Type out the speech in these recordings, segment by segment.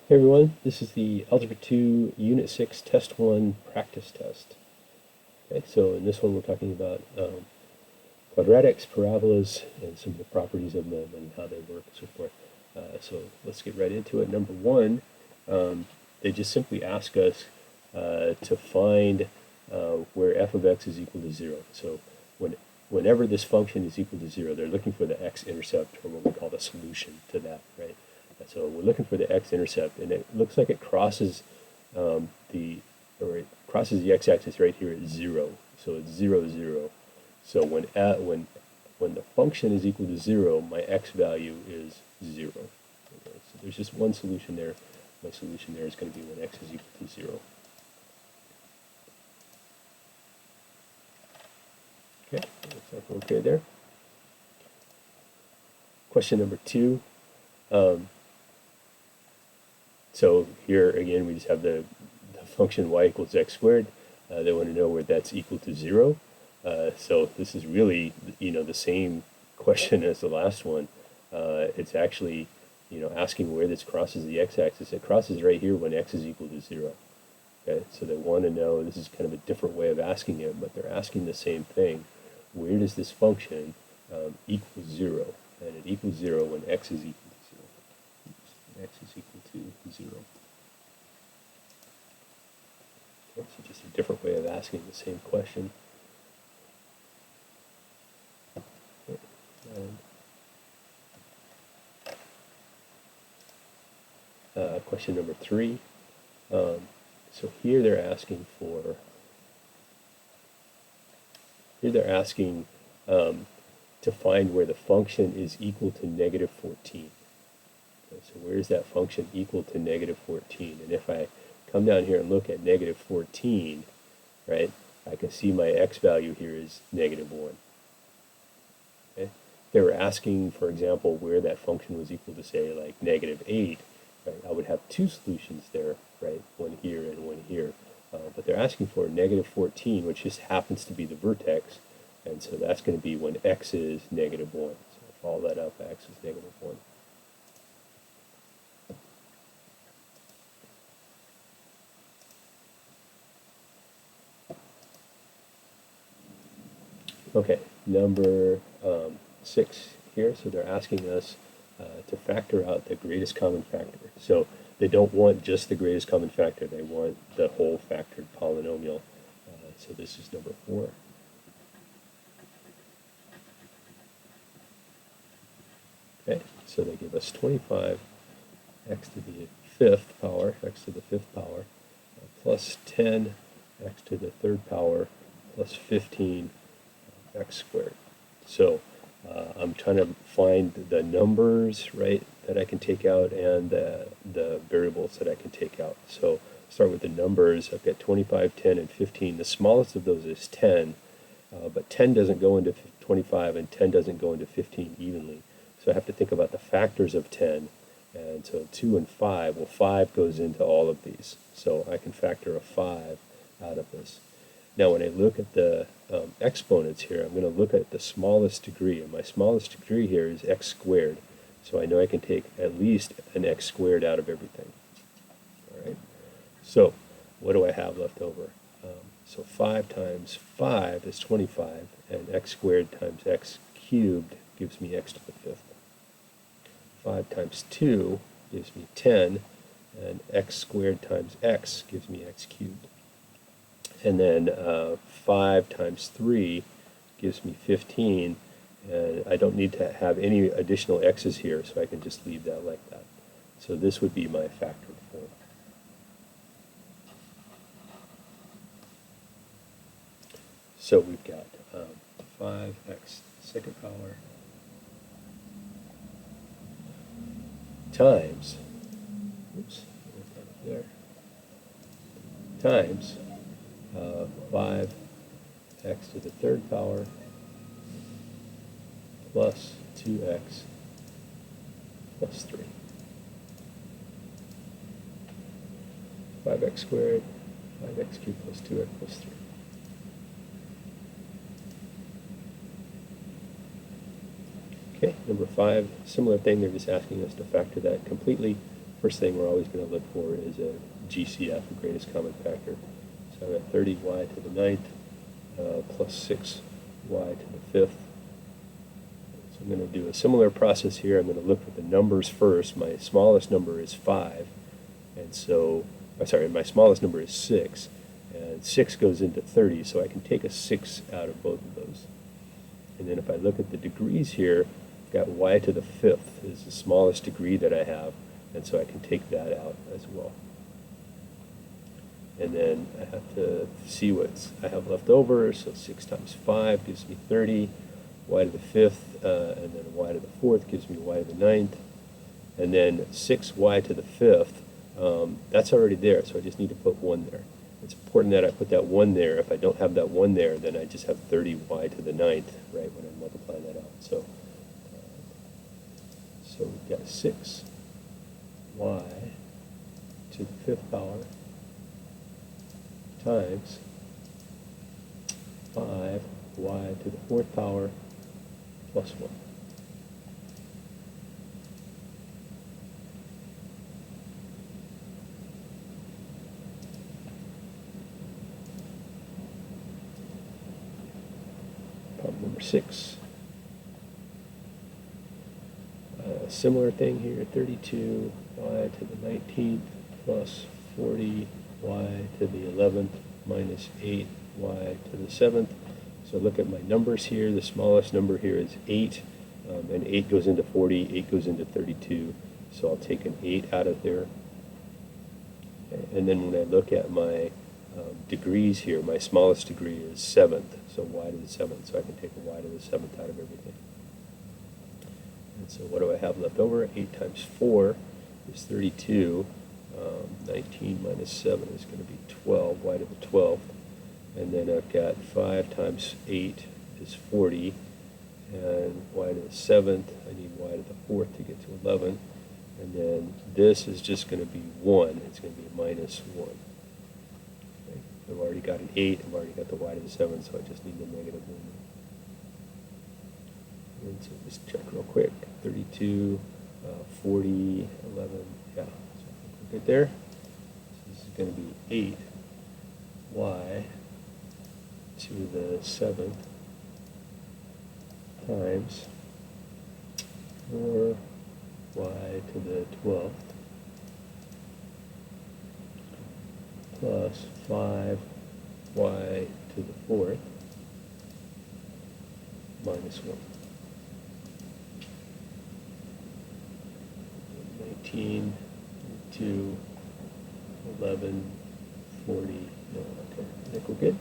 Hey everyone, this is the Algebra 2 Unit 6 Test 1 practice test. Okay, so in this one we're talking about quadratics, parabolas, and some of the properties of them and how they work and so forth. So let's get right into it. Number one, they just simply ask us to find where f of x is equal to 0. So whenever this function is equal to 0, they're looking for the x-intercept, or what we call the solution to that, right? So we're looking for the x-intercept, and it looks like it crosses it crosses the x-axis right here at 0. So it's 0, 0. So when the function is equal to 0, my x value is 0. Okay, so there's just one solution there. My solution there is going to be when x is equal to 0. Okay, looks like we're okay there. Question number 2. So here again we just have the function y equals x squared. They want to know where that's equal to 0. So this is really, the same question as the last one. It's actually, asking where this crosses the x-axis. It crosses right here when x is equal to 0. Okay, so they want to know, this is kind of a different way of asking it, but they're asking the same thing. Where does this function equal 0? And it equals 0 when x is equal to 0. X is equal to 0. Okay, so just a different way of asking the same question. Question number 3. So here they're asking to find where the function is equal to negative 14. Okay, so where is that function equal to negative 14? And if I come down here and look at negative 14, right, I can see my x value here is negative 1. Okay? They were asking, for example, where that function was equal to, say, like negative 8, right? I would have two solutions there, right? One here and one here. But they're asking for negative 14, which just happens to be the vertex. And so that's going to be when x is negative 1. So follow that up, x is negative 1. Okay, number 6 here. So they're asking us to factor out the greatest common factor. So they don't want just the greatest common factor. They want the whole factored polynomial. So this is number 4. Okay, so they give us 25 x to the 5th power, x to the 5th power, plus 10 x to the 3rd power, plus 15 x squared. So I'm trying to find the numbers, right, that I can take out and the variables that I can take out. So start with the numbers. I've got 25, 10, and 15. The smallest of those is 10, but 10 doesn't go into 25 and 10 doesn't go into 15 evenly. So I have to think about the factors of 10. And so 2 and 5, well, 5 goes into all of these. So I can factor a 5 out of this. Now, when I look at the exponents here, I'm going to look at the smallest degree. And my smallest degree here is x squared. So I know I can take at least an x squared out of everything. All right. So what do I have left over? So 5 times 5 is 25, and x squared times x cubed gives me x to the 5th. 5 times 2 gives me 10, and x squared times x gives me x cubed. And then 5 times 3 gives me 15, and I don't need to have any additional x's here, so I can just leave that like that. So this would be my factored form. So we've got 5x second power times, oops, there, times 5x to the 3rd power plus 2x plus 3. 5x squared, 5x cubed plus 2x plus 3. Okay, number 5, similar thing, they're just asking us to factor that completely. first thing we're always going to look for is a GCF, the greatest common factor. So I've got 30y to the ninth plus 6y to the 5th. So I'm going to do a similar process here. I'm going to look at the numbers first. My smallest number is 5, and so, my smallest number is 6, and 6 goes into 30, so I can take a 6 out of both of those. And then if I look at the degrees here, I've got y to the 5th is the smallest degree that I have, and so I can take that out as well. And then I have to see what I have left over, so 6 times 5 gives me 30, y to the 5th, and then y to the 4th gives me y to the 9th, and then 6y to the 5th, that's already there, so I just need to put 1 there. It's important that I put that 1 there. If I don't have that 1 there, then I just have 30y to the 9th, right, when I multiply that out. So we've got 6y to the 5th power times 5y to the 4th power plus 1. Problem number 6. Similar thing here, 32y to the 19th plus 40y to the 11th minus 8y to the 7th. So look at my numbers here. The smallest number here is 8, and 8 goes into 40, 8 goes into 32. So I'll take an 8 out of there. And then when I look at my degrees here, my smallest degree is 7th, so y to the 7th. So I can take a y to the 7th out of everything. And so what do I have left over? 8 times 4 is 32. 19 minus 7 is going to be 12, y to the 12th. And then I've got 5 times 8 is 40. And y to the 7th, I need y to the 4th to get to 11. And then this is just going to be 1. It's going to be minus 1. Okay. I've already got an 8. I've already got the y to the 7th, so I just need the negative 1. And so just check real quick. 32, 40, 11, yeah. So right there. So this is going to be 8y to the 7th times 4y to the 12th plus 5y to the 4th minus 1. 19, 2, 11, 40, no, okay, I think we're good.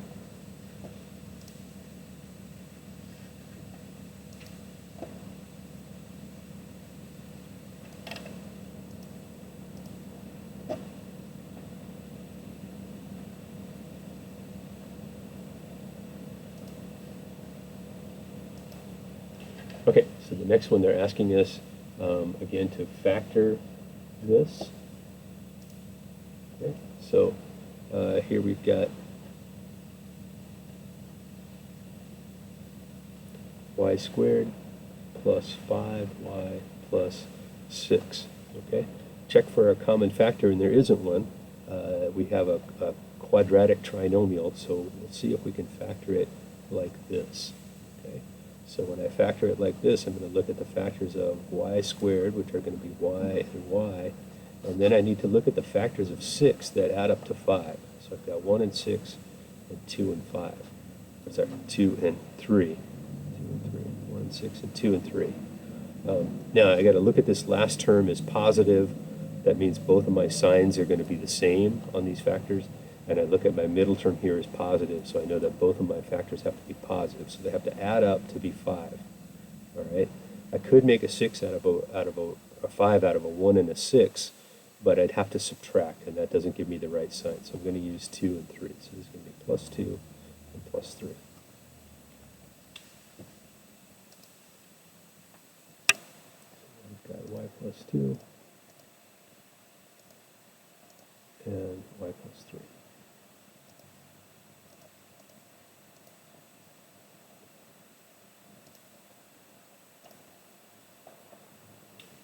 Okay, so the next one they're asking us, again, to factor this. Okay, so here we've got y squared plus 5y plus 6. Okay, check for a common factor, and there isn't one. We have a quadratic trinomial, so we'll see if we can factor it like this. Okay. So when I factor it like this, I'm going to look at the factors of y squared, which are going to be y and y. And then I need to look at the factors of 6 that add up to 5. So I've got 1 and 6, and 2 and 5. Or sorry, 2 and 3. 2 and 3. 1 and 6, and 2 and 3. Now I got to look at this last term as positive. That means both of my signs are going to be the same on these factors. And I look at my middle term here as positive, so I know that both of my factors have to be positive. So they have to add up to be 5. All right. I could make a 6 out of a 5 out of a 1 and a 6, but I'd have to subtract, and that doesn't give me the right sign. So I'm going to use 2 and 3. So this is going to be plus 2 and plus 3. So we've got y plus 2 and y plus 3.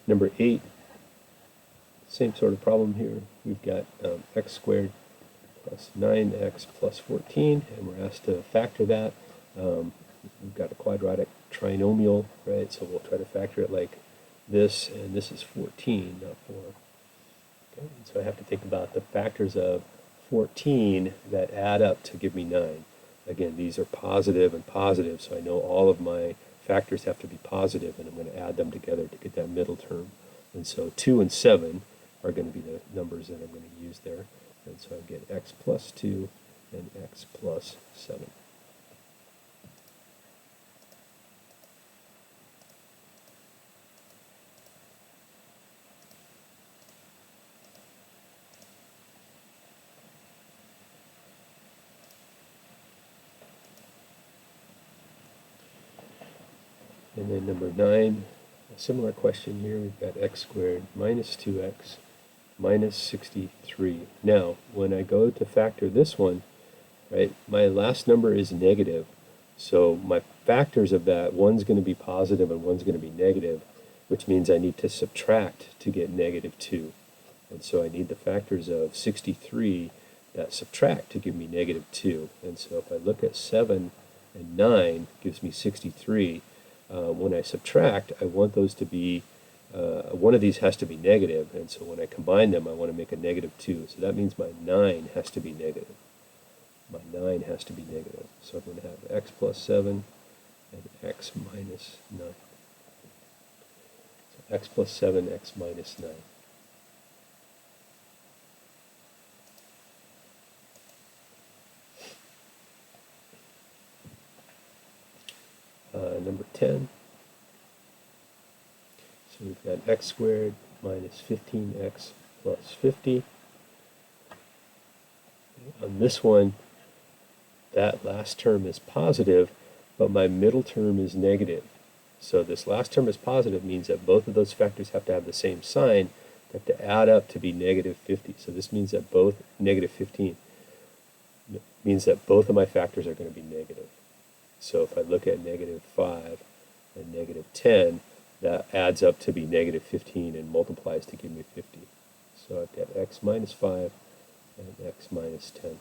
Number 8 same sort of problem here. We've got x squared plus 9x plus 14, and we're asked to factor that. We've got a quadratic trinomial, right? So we'll try to factor it like this, and this is 14, not 4. Okay? And so I have to think about the factors of 14 that add up to give me 9. Again, these are positive and positive, so I know all of my factors have to be positive, and I'm going to add them together to get that middle term. And so 2 and 7 are going to be the numbers that I'm going to use there. And so I get x plus 2 and x plus 7. And then number 9, a similar question here. We've got x squared minus 2x minus 63. Now, when I go to factor this one, right, my last number is negative. So my factors of that, one's going to be positive and one's going to be negative, which means I need to subtract to get negative 2. And so I need the factors of 63 that subtract to give me negative 2. And so if I look at 7 and 9, gives me 63. When I subtract, I want those to be, one of these has to be negative, and so when I combine them, I want to make a negative 2. So that means my 9 has to be negative. My 9 has to be negative. So I'm going to have x plus 7 and x minus 9. So x plus 7, x minus 9. Number 10. So we've got x squared minus 15x plus 50. On this one, that last term is positive, but my middle term is negative. So this last term is positive means that both of those factors have to have the same sign. They have to add up to be negative 50. So this means that both, negative 15, means that both of my factors are going to be negative. So if I look at negative 5 and negative 10, that adds up to be negative 15 and multiplies to give me 50. So I've got x minus 5 and x minus 10.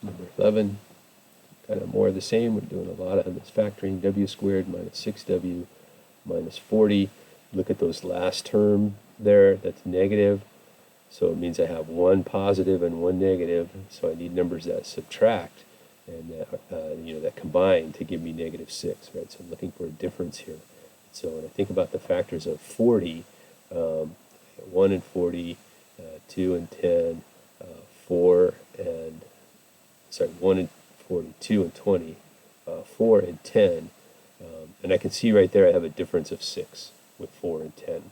Number 11, kind of more of the same. We're doing a lot on this factoring. W squared minus 6w minus 40. Look at those last term there. That's negative. So it means I have one positive and one negative. So I need numbers that subtract and that, that combine to give me negative 6, right? So I'm looking for a difference here. So when I think about the factors of 40, 1 and 40, 2 and 10, 4 and 1 and 40, 2 and 20, 4 and 10, and I can see right there I have a difference of 6 with 4 and 10,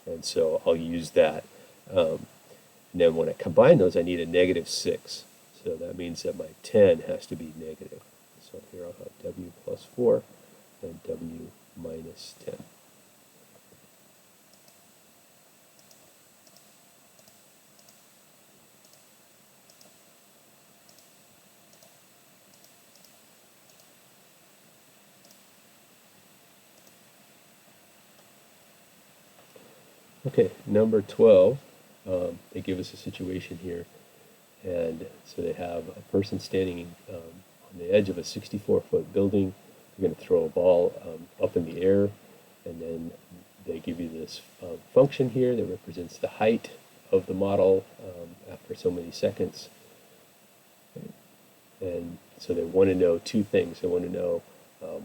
and so I'll use that. And then when I combine those, I need a negative 6, so that means that my 10 has to be negative. So here I'll have w plus 4 and w minus 10. Okay, number 12, they give us a situation here, and so they have a person standing on the edge of a 64-foot building. They're going to throw a ball up in the air, and then they give you this function here that represents the height of the model after so many seconds. And so they want to know two things. They want to know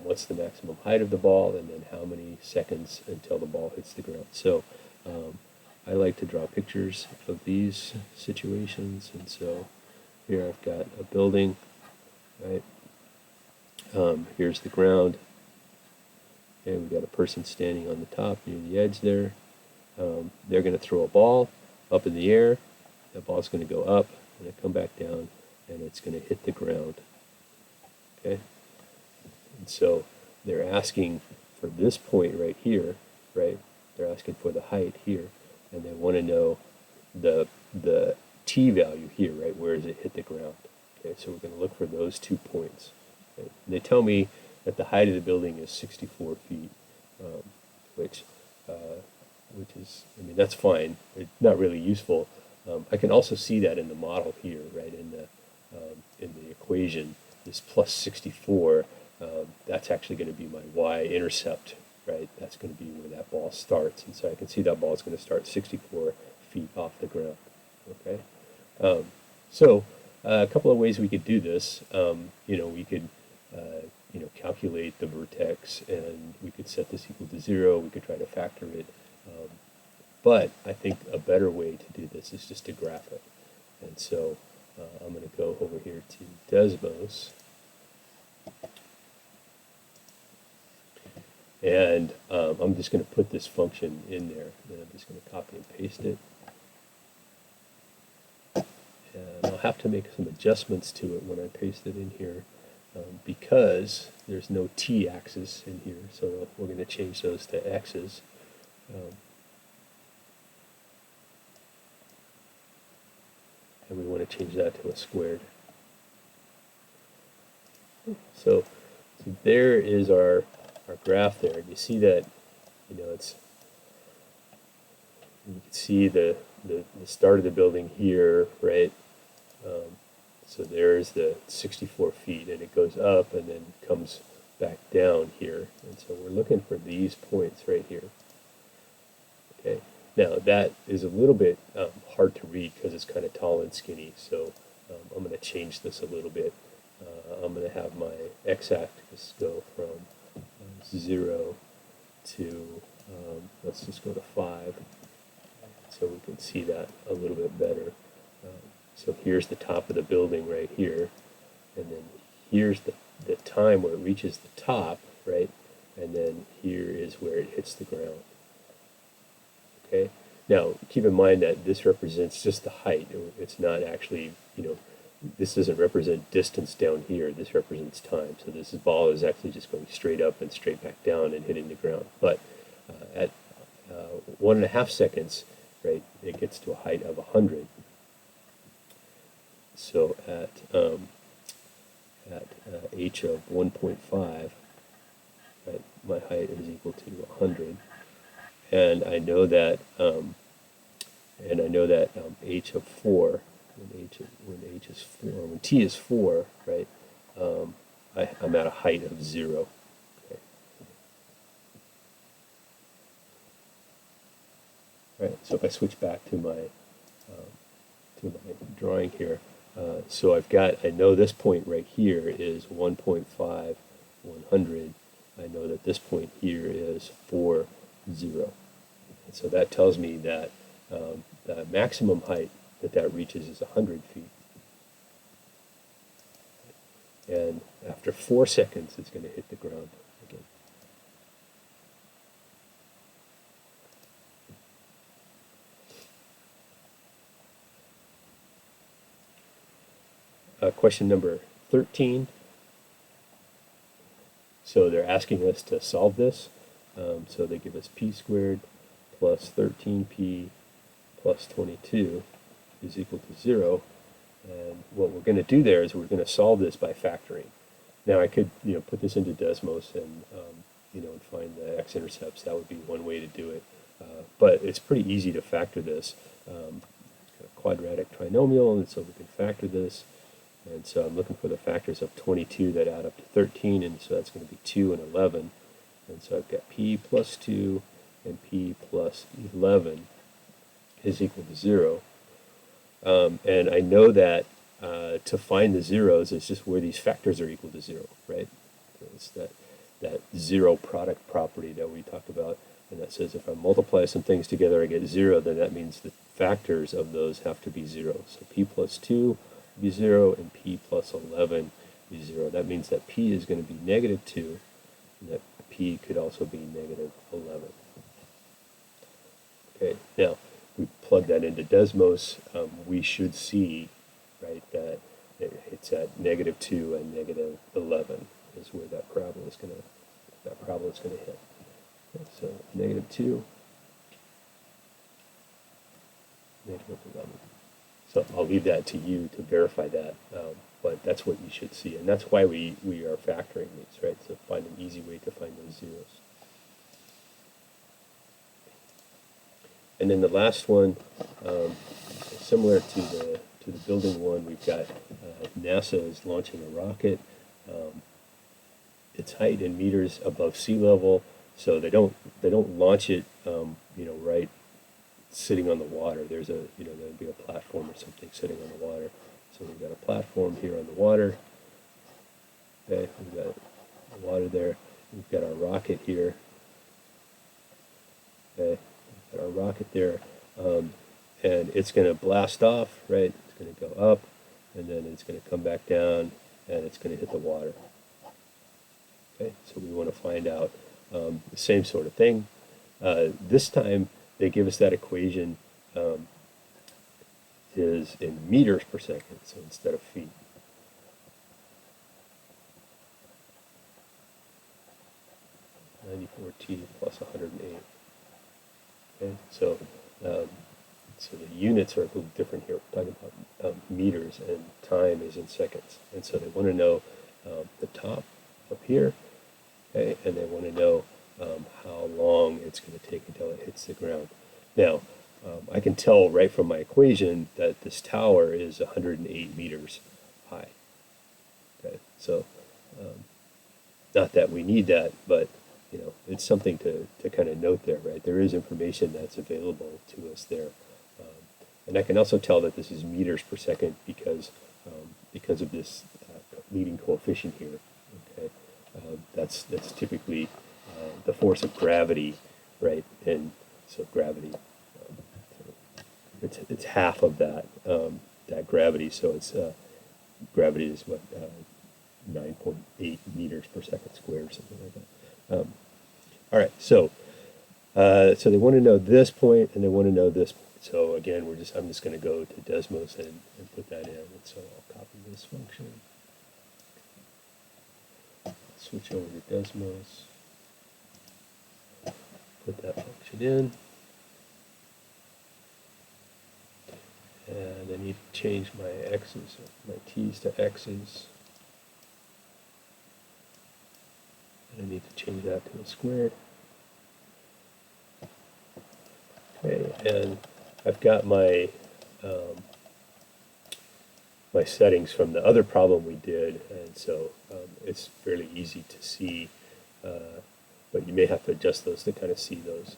what's the maximum height of the ball, and then how many seconds until the ball hits the ground. So I like to draw pictures of these situations, and so here I've got a building, right? Here's the ground, and we've got a person standing on the top near the edge there. They're going to throw a ball up in the air. That ball's going to go up, and come back down, and it's going to hit the ground. Okay? And so they're asking for this point right here, right? They're asking for the height here, and they want to know the t value here, right? Where does it hit the ground? Okay, so we're going to look for those 2 points. Okay? They tell me that the height of the building is 64 feet, um, which is, I mean, that's fine. It's not really useful. I can also see that in the model here, right? In the equation, this plus 64, that's actually going to be my y-intercept, right? That's going to be where that ball starts. And so I can see that ball is going to start 64 feet off the ground, okay? So a couple of ways we could do this. We could, calculate the vertex, and we could set this equal to 0. We could try to factor it. But I think a better way to do this is just to graph it. And so I'm going to go over here to Desmos. And I'm just going to put this function in there. Then I'm just going to copy and paste it. And I'll have to make some adjustments to it when I paste it in here because there's no t-axis in here. So we're going to change those to x's. And we want to change that to a squared. So there is our graph there. You see that, you can see the start of the building here, right? So there's the 64 feet, and it goes up and then comes back down here. And so we're looking for these points right here. Okay. Now that is a little bit hard to read because it's kind of tall and skinny. So I'm going to change this a little bit. I'm going to have my x-axis go from 0 to, let's just go to 5, so we can see that a little bit better. So here's the top of the building right here, and then here's the time where it reaches the top, right? And then here is where it hits the ground. Okay. Now keep in mind that this represents just the height. It's not actually, this doesn't represent distance down here. This represents time. So this ball is actually just going straight up and straight back down and hitting the ground. But at 1.5 seconds, right, it gets to a height of 100. So at h of 1.5, right, my height is equal to 100. And I know that h of 4, when t is 4, right, I'm at a height of 0. Okay. All right. So if I switch back to my drawing here, so I know this point right here is 1.5, 100. I know that this point here is 4, 0. And so that tells me that the maximum height that reaches is 100 feet. And after 4 seconds, it's going to hit the ground again. Question number 13. So they're asking us to solve this. So they give us p squared plus 13p plus 22 is equal to 0. And what we're going to do there is we're going to solve this by factoring. Now I could put this into Desmos and and find the x-intercepts. That would be one way to do it. But it's pretty easy to factor this. It's got a quadratic trinomial, and so we can factor this. And so I'm looking for the factors of 22 that add up to 13, and so that's going to be 2 and 11. And so I've got p plus 2 and p plus 11 is equal to 0. And I know that to find the zeros, it's just where these factors are equal to 0, right? So it's that zero product property that we talked about, and that says if I multiply some things together, I get 0, then that means the factors of those have to be 0. So p plus 2 be 0, and p plus 11 be 0. That means that p is going to be negative 2, and that p could also be negative 11. Okay, now we plug that into Desmos, we should see, right, that it's at negative 2 and negative 11 is where that parabola is going to hit. Okay, so -2, -11. So I'll leave that to you to verify that, but that's what you should see, and that's why we are factoring these, right? So find an easy way to find those zeros. And then the last one, similar to the building one, we've got NASA is launching a rocket. Its height in meters above sea level, so they don't launch it, right sitting on the water. There's there'll be a platform or something sitting on the water. So we've got a platform here on the water. Okay, we've got the water there. We've got our rocket here. Okay, we've got our rocket there, and it's going to blast off, right? It's going to go up, and then it's going to come back down, and it's going to hit the water. Okay, so we want to find out the same sort of thing. This time they give us that equation is in meters per second, so instead of feet. (94t plus 108). Okay, so the units are a little different here. We're talking about meters, and time is in seconds. And so they want to know the top up here, okay, and they want to know how long it's going to take until it hits the ground. Now, I can tell right from my equation that this tower is 108 meters high. Okay, so not that we need that, but it's something to kind of note there, right? There is information that's available to us there, and I can also tell that this is meters per second because of this leading coefficient here. Okay, that's typically the force of gravity, right? And so gravity, it's half of that that gravity. So it's gravity is what 9.8 meters per second squared, or something like that. All right, so they want to know this point, and they want to know this point. So again, I'm just going to go to Desmos and put that in. And so I'll copy this function, switch over to Desmos, put that function in, and I need to change my x's, my t's to x's. I need to change that to a squared. Okay, and I've got my my settings from the other problem we did, and so it's fairly easy to see, but you may have to adjust those to kind of see those.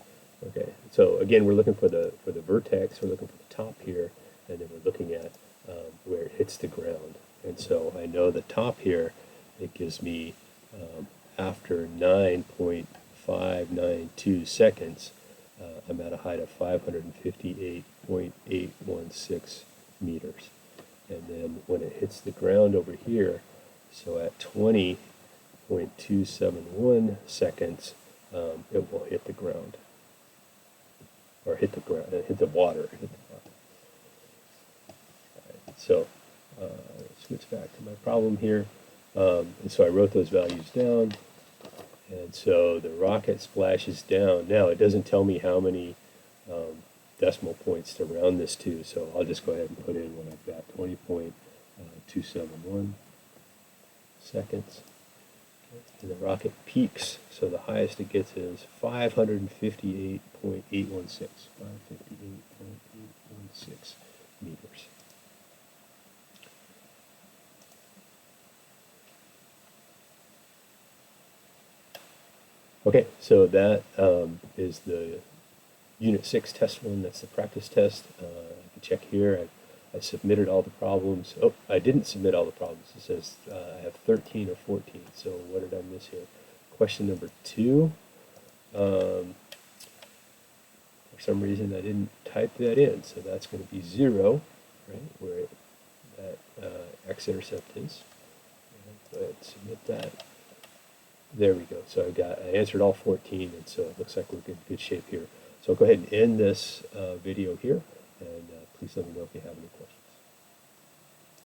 Okay, so again, we're looking for the vertex, we're looking for the top here, and then we're looking at where it hits the ground. And so I know the top here, it gives me after 9.592 seconds, I'm at a height of 558.816 meters. And then when it hits the ground over here, so at 20.271 seconds, it will hit the ground. Or hit the ground, hit the water. All right, so switch back to my problem here. And so I wrote those values down. And so the rocket splashes down. Now, it doesn't tell me how many decimal points to round this to, so I'll just go ahead and put in what I've got, 20.271 seconds. And the rocket peaks, so the highest it gets is 558.816, 558.816 meters. Okay, so that is the Unit 6 test one. That's the practice test. I can check here. I submitted all the problems. Oh, I didn't submit all the problems. It says I have 13 or 14. So what did I miss here? Question number 2. For some reason, I didn't type that in. So that's going to be 0, right, where that x-intercept is. Go ahead and submit that. There we go. So I answered all 14, and so it looks like we're in good shape here. So I'll go ahead and end this video here, and please let me know if you have any questions.